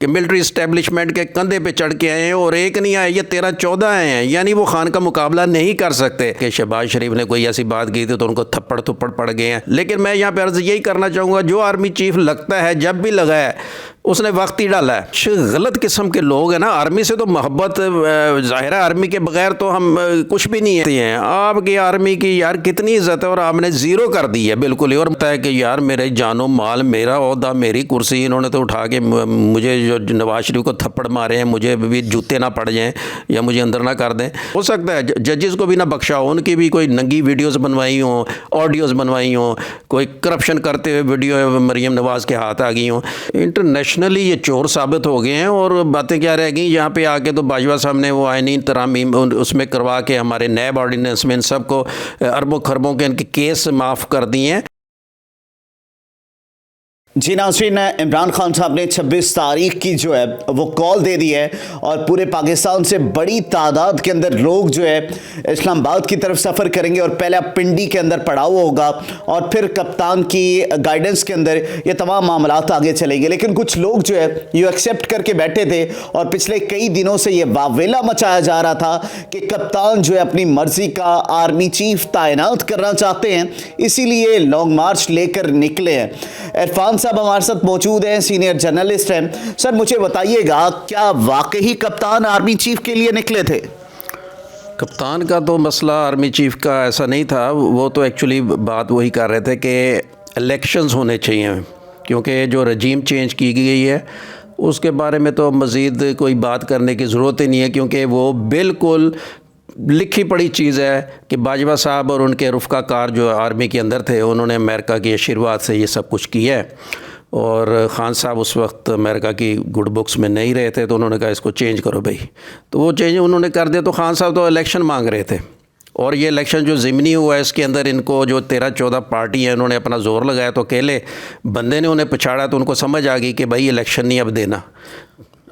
कि military establishment के कंधे पे चढ़ के आए हैं और एक नहीं आए, ये 13-14 आए हैं, यानी वो खान का मुकाबला नहीं कर सकते। कि शहबाज शरीफ ने कोई ऐसी बात की थी तो उनको थप्पड़ थप्पड़ पड़ गए हैं। लेकिन मैं यहाँ पे अर्ज यही करना चाहूँगा, जो आर्मी चीफ लगता है जब भी लगा है उसने वक्त ही डाला है। गलत किस्म के लोग हैं ना, आर्मी से तो मोहब्बत ज़ाहिर है, आर्मी के बगैर तो हम कुछ भी नहीं हैं। आपकी आर्मी की यार कितनी इज्जत है और आपने ज़ीरो कर दी है बिल्कुल ही। और बताया कि यार मेरे जानो माल, मेरा ओहदा, मेरी कुर्सी, इन्होंने तो उठा के मुझे जो नवाज शरीफ को थप्पड़ मारे हैं, मुझे भी जूते ना पड़ जाएं या मुझे अंदर ना कर दें। हो सकता है जजेस को भी ना बख्शा हो, उनकी भी कोई नंगी वीडियोज़ बनवाई हों, ऑडियोज़ बनवाई हों, कोई करप्शन करते हुए वीडियो मरीम नवाज़ के हाथ आ गई हों। इंटरनेशनली ये चोर साबित हो गए हैं और बातें क्या रह गई यहाँ पे आके। तो बाजवा साहब ने वो आईनी तरामीम उसमें करवा के हमारे नैब ऑर्डिनेंस में इन सबको अरबों खरबों के इनके केस माफ़ कर दिए हैं। जी नाज़रीन, इमरान खान साहब ने 26 तारीख की जो है वो कॉल दे दी है और पूरे पाकिस्तान से बड़ी तादाद के अंदर लोग जो है इस्लामाबाद की तरफ सफ़र करेंगे और पहले पिंडी के अंदर पड़ाव होगा और फिर कप्तान की गाइडेंस के अंदर ये तमाम मामलात आगे चलेंगे। लेकिन कुछ लोग जो है ये एक्सेप्ट करके बैठे थे और पिछले कई दिनों से ये वावेला मचाया जा रहा था कि कप्तान जो है अपनी मर्जी का आर्मी चीफ तैनात करना चाहते हैं, इसीलिए लॉन्ग मार्च लेकर निकले हैं। इरफान साहब हमारे साथ मौजूद हैं, सीनियर जर्नलिस्ट हैं। सर मुझे बताइएगा, क्या वाकई कप्तान आर्मी चीफ के लिए निकले थे? कप्तान का तो मसला आर्मी चीफ का ऐसा नहीं था, वो तो एक्चुअली बात वही कर रहे थे कि इलेक्शंस होने चाहिए, क्योंकि जो रजीम चेंज की गई है उसके बारे में तो मज़ीद कोई बात करने की ज़रूरत ही नहीं है, क्योंकि वो बिल्कुल लिखी पड़ी चीज़ है कि बाजवा साहब और उनके रुफ़काकार जो आर्मी के अंदर थे, उन्होंने अमेरिका की आशीर्वाद से ये सब कुछ किया है। और ख़ान साहब उस वक्त अमेरिका की गुड बुक्स में नहीं रहे थे, तो उन्होंने कहा इसको चेंज करो भाई, तो वो चेंज उन्होंने कर दिया। तो ख़ान साहब तो इलेक्शन मांग रहे थे और ये इलेक्शन जो ज़िमनी हुआ है इसके अंदर इनको जो 13-14 पार्टी है उन्होंने अपना ज़ोर लगाया, तो अकेले बंदे ने उन्हें पछाड़ा, तो उनको समझ आ गई कि भाई इलेक्शन नहीं अब देना।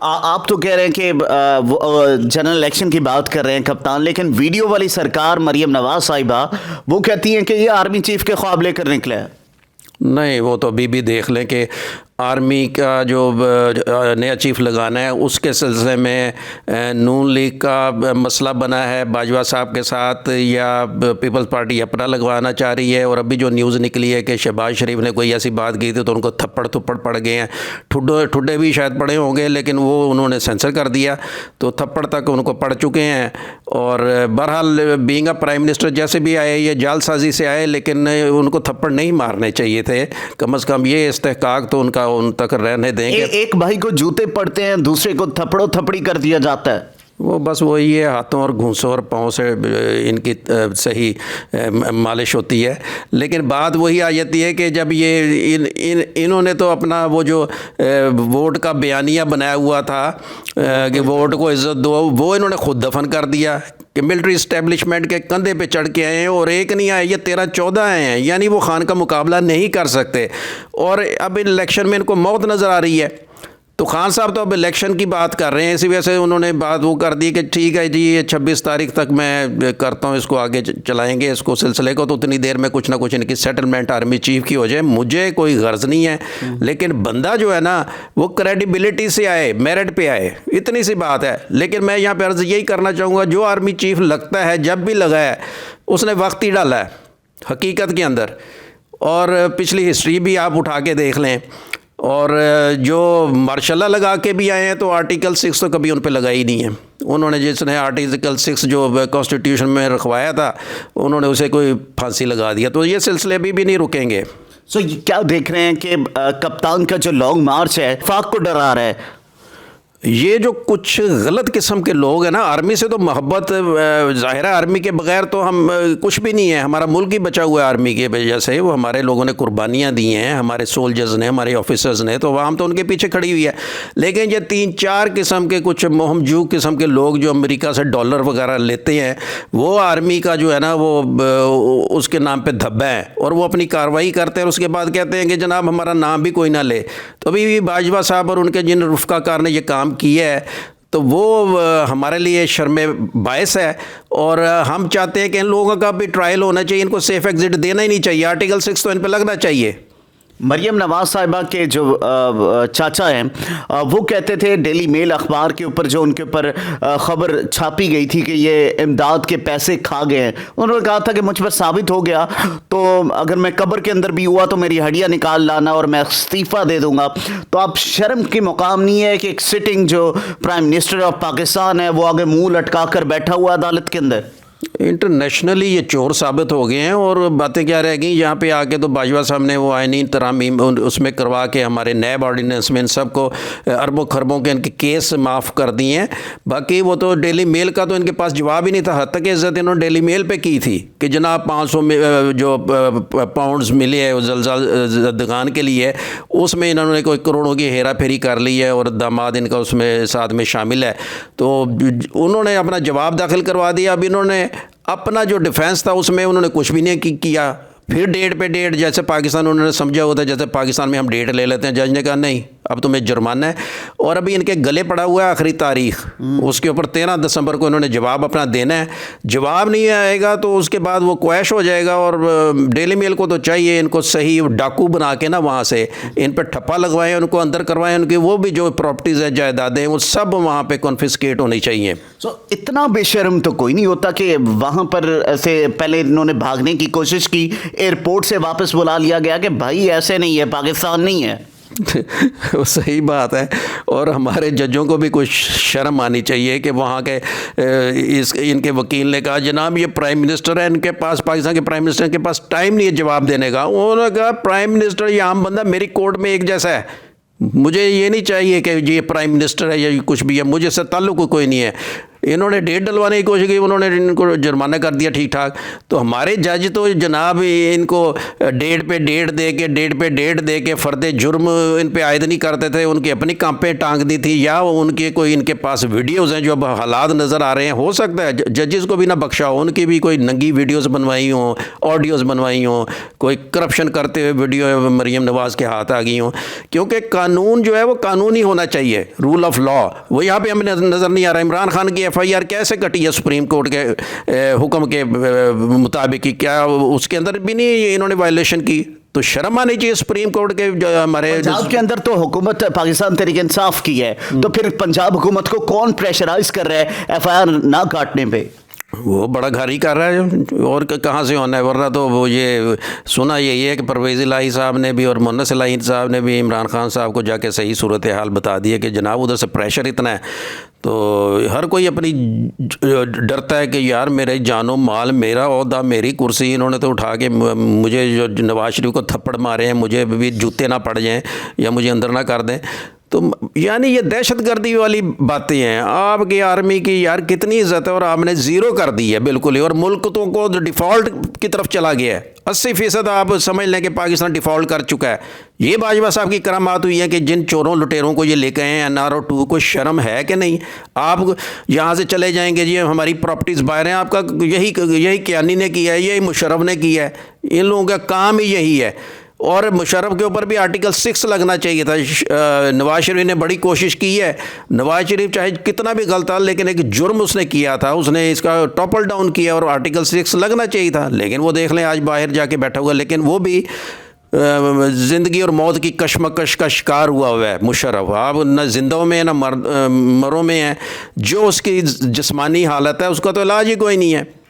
आप तो कह रहे हैं कि जनरल इलेक्शन की बात कर रहे हैं कप्तान, लेकिन वीडियो वाली सरकार मरीम नवाज साहिबा वो कहती हैं कि ये आर्मी चीफ के ख्वाब लेकर निकले हैं। नहीं, वो तो अभी भी देख लें कि आर्मी का जो नया चीफ लगाना है उसके सिलसिले में नून लीग का मसला बना है बाजवा साहब के साथ, या पीपल्स पार्टी अपना लगवाना चाह रही है। और अभी जो न्यूज़ निकली है कि शहबाज शरीफ ने कोई ऐसी बात की थी तो उनको थप्पड़ थप्पड़ पड़ गए हैं। ठुड्डे भी शायद पड़े होंगे, लेकिन वो उन्होंने सेंसर कर दिया, तो थप्पड़ तक उनको पड़ चुके हैं। और बहरहाल बीइंग अ प्राइम मिनिस्टर जैसे भी आए, ये जालसाजी से आए, लेकिन उनको थप्पड़ नहीं मारने चाहिए थे। कम से कम ये इस्तेहकाक तो उनका उन तक रहने देंगे। एक भाई को जूते पड़ते हैं, दूसरे को थप्पड़ो थप्पड़ी कर दिया जाता है। वो बस वही है, हाथों और घूंसों और पाँव से इनकी सही मालिश होती है। लेकिन बात वही आ जाती है कि जब ये इन्होंने तो अपना वो जो वोट का बयानिया बनाया हुआ था कि वोट को इज़्ज़त दो, वो इन्होंने खुद दफन कर दिया कि मिलिट्री इस्टेब्लिशमेंट के कंधे पे चढ़ के आए हैं और एक नहीं आए, ये 13-14 आए हैं, यानी वो खान का मुकाबला नहीं कर सकते। और अब इन इलेक्शन में इनको मौत नज़र आ रही है। तो खान साहब तो अब इलेक्शन की बात कर रहे हैं, इसी वजह से उन्होंने बात वो कर दी कि ठीक है जी, ये 26 तारीख तक मैं करता हूँ, इसको आगे चलाएंगे इसको सिलसिले को, तो उतनी देर में कुछ ना कुछ इनकी सेटलमेंट आर्मी चीफ की हो जाए। मुझे कोई गर्ज नहीं है, लेकिन बंदा जो है ना वो क्रेडिबिलिटी से आए, मेरिट पे आए, इतनी सी बात है। लेकिन मैं यहाँ पर अर्ज यही करना चाहूँगा, जो आर्मी चीफ लगता है जब भी लगा है उसने वक्त ही डाला है हकीकत के अंदर। और पिछली हिस्ट्री भी आप उठा के देख लें, और जो मार्शल लगा के भी आए हैं तो आर्टिकल 6 तो कभी उन पे लगा ही नहीं है। उन्होंने जिसने आर्टिकल 6 जो कॉन्स्टिट्यूशन में रखवाया था उन्होंने उसे कोई फांसी लगा दिया, तो ये सिलसिले भी नहीं रुकेंगे। सो क्या देख रहे हैं कि कप्तान का जो लॉन्ग मार्च है फाक को डरा रहा है? ये जो कुछ गलत किस्म के लोग हैं ना, आर्मी से तो मोहब्बत ज़ाहिर है, आर्मी के बगैर तो हम कुछ भी नहीं है। हमारा मुल्क ही बचा हुआ है आर्मी की वजह से, वो हमारे लोगों ने कुर्बानियाँ दी हैं, हमारे सोल्जर्स ने, हमारे ऑफिसर्स ने, तो आवाम तो उनके पीछे खड़ी हुई है। लेकिन ये 3-4 किस्म के कुछ मोहमजूक किस्म के लोग जो अमेरिका से डॉलर वगैरह लेते हैं, वो आर्मी का जो है ना वो उसके नाम पर धब्बा है और वो अपनी कार्रवाई करते हैं और उसके बाद कहते हैं कि जनाब हमारा नाम भी कोई ना ले। तो अभी भी बाजवा साहब और उनके जिन रुफ़काकार ने ये काम किया है तो वो हमारे लिए शर्मे बायस है। और हम चाहते हैं कि इन लोगों का भी ट्रायल होना चाहिए, इनको सेफ एग्जिट देना ही नहीं चाहिए, आर्टिकल 6 तो इन पर लगना चाहिए। मरियम नवाज साहिबा के जो चाचा हैं वो कहते थे डेली मेल अखबार के ऊपर जो उनके ऊपर खबर छापी गई थी कि ये इमदाद के पैसे खा गए हैं, उन्होंने कहा था कि मुझ पर साबित हो गया तो अगर मैं कब्र के अंदर भी हुआ तो मेरी हड्डियां निकाल लाना और मैं इस्तीफ़ा दे दूंगा। तो आप शर्म की मुकाम नहीं है कि एक सिटिंग जो प्राइम मिनिस्टर ऑफ पाकिस्तान है वो आगे मुंह लटका कर बैठा हुआ अदालत के अंदर? इंटरनेशनली ये चोर साबित हो गए हैं और बातें क्या रह गई। यहाँ पे आके तो बाजवा साहब ने वो आईनी तरामीम उसमें करवा के हमारे नैब ऑर्डिनेंस में इन सबको अरबों खरबों के इनके केस माफ़ कर दिए हैं। बाकी वो तो डेली मेल का तो इनके पास जवाब ही नहीं था। हद तक इज़्ज़त इन्होंने डेली मेल पे की थी कि जनाब 500 जो पाउंड्स मिले है जलजल दुकान के लिए, उसमें इन्होंने कोई करोड़ों की हेरा फेरी कर ली है और दामाद इनका उसमें साथ में शामिल है। तो उन्होंने अपना जवाब दाखिल करवा दिया। अब इन्होंने अपना जो डिफेंस था उसमें उन्होंने कुछ भी नहीं किया। फिर डेट पे डेट, जैसे पाकिस्तान उन्होंने समझा होता है जैसे पाकिस्तान में हम डेट ले लेते हैं, जज ने कहा नहीं अब तुम्हें जुर्माना है। और अभी इनके गले पड़ा हुआ है आखिरी तारीख, उसके ऊपर 13 दिसंबर को इन्होंने जवाब अपना देना है। जवाब नहीं आएगा तो उसके बाद वो क्वैश हो जाएगा। और डेली मेल को तो चाहिए इनको सही डाकू बना के ना वहाँ से इन पर ठप्पा लगवाएं, उनको अंदर करवाएं, उनकी वो भी जो प्रॉपर्टीज़ है जायदादें हैं वो सब वहाँ पर कॉन्फिस्केट होनी चाहिए। इतना बेशर्म तो कोई नहीं होता कि वहाँ पर ऐसे पहले इन्होंने भागने की कोशिश की, एयरपोर्ट से वापस बुला लिया गया कि भाई ऐसे नहीं है, पाकिस्तान नहीं है। सही बात है। और हमारे जजों को भी कुछ शर्म आनी चाहिए कि वहाँ के इनके वकील ने कहा जनाब ये प्राइम मिनिस्टर है, इनके पास पाकिस्तान के प्राइम मिनिस्टर के पास टाइम नहीं है जवाब देने का। उन्होंने कहा प्राइम मिनिस्टर ये आम बंदा मेरी कोर्ट में एक जैसा है, मुझे ये नहीं चाहिए कि ये प्राइम मिनिस्टर है या कुछ भी है, मुझे इससे ताल्लुक कोई नहीं है। इन्होंने डेट डलवाने की कोशिश की, उन्होंने इनको जुर्माना कर दिया ठीक ठाक। तो हमारे जज तो जनाब इनको डेट पे डेट दे के फ़र्द जुर्म इन पे आयद नहीं करते थे, उनकी अपनी कांपें टांग दी थी या उनके कोई इनके पास वीडियोज़ हैं जो अब हालात नज़र आ रहे हैं। हो सकता है जजेस को भी ना बख्शा हो, उनकी भी कोई नंगी वीडियोज़ बनवाई हों, ऑडियोज़ बनवाई हों, कोई करप्शन करते हुए वीडियो मरीम नवाज़ के हाथ आ गई हों। क्योंकि कानून जो है वो कानूनी होना चाहिए, रूल ऑफ लॉ, वो यहाँ पर हमें नज़र नहीं आ रहा। इमरान खान की FIR कैसे कटी है सुप्रीम कोर्ट के हुक्म के मुताबिक, क्या उसके अंदर भी नहीं इन्होंने वायलेशन की? तो शर्म आनी चाहिए सुप्रीम कोर्ट के जो हमारे पंजाब के अंदर तो हुकूमत पाकिस्तान तहरीक इंसाफ की है, तो फिर पंजाब हुकूमत को कौन प्रेशराइज कर रहा है FIR ना काटने पे? वो बड़ा घारी कर रहा है और कहाँ से होना है। वरना तो वो ये सुना यही है कि परवेज़ इलाही साहब ने भी और मुन्नस इलाही साहब ने भी इमरान खान साहब को जाके सही सूरत हाल बता दी है कि जनाब उधर से प्रेशर इतना है। तो हर कोई अपनी डरता है कि यार मेरे जानो माल, मेरा ओहदा, मेरी कुर्सी, इन्होंने तो उठा के मुझे जो नवाज शरीफ को थप्पड़ मारे हैं, मुझे भी जूते ना पड़ जाएं या मुझे अंदर ना कर दें। तो यानी ये दहशतगर्दी वाली बातें हैं। आपकी आर्मी की यार कितनी इज्जत है और आपने ज़ीरो कर दी है बिल्कुल ही, और मुल्क तो को डिफ़ॉल्ट की तरफ चला गया है। 80% आप समझ लें कि पाकिस्तान डिफ़ॉल्ट कर चुका है। ये बाजवा साहब की करामात हुई है कि जिन चोरों लुटेरों को ये लेके आए NRO2 को शर्म है कि नहीं? आप यहाँ से चले जाएंगे जी हमारी प्रॉपर्टीज़ बाहर हैं, आपका यही कियानी ने किया है, यही मुशर्रफ ने किया है, इन लोगों का काम ही यही है। और मुशर्रफ के ऊपर भी आर्टिकल 6 लगना चाहिए था। नवाज शरीफ ने बड़ी कोशिश की है। नवाज शरीफ चाहे कितना भी गलत था लेकिन एक जुर्म उसने किया था, उसने इसका टॉपल डाउन किया और आर्टिकल 6 लगना चाहिए था। लेकिन वो देख लें आज बाहर जाके बैठा हुआ, लेकिन वो भी ज़िंदगी और मौत की कशमकश का शिकार हुआ है मुशर्रफ। आप न जिंदों में न मरों में है। जो उसकी जिस्मानी हालत है उसका तो इलाज ही कोई नहीं है।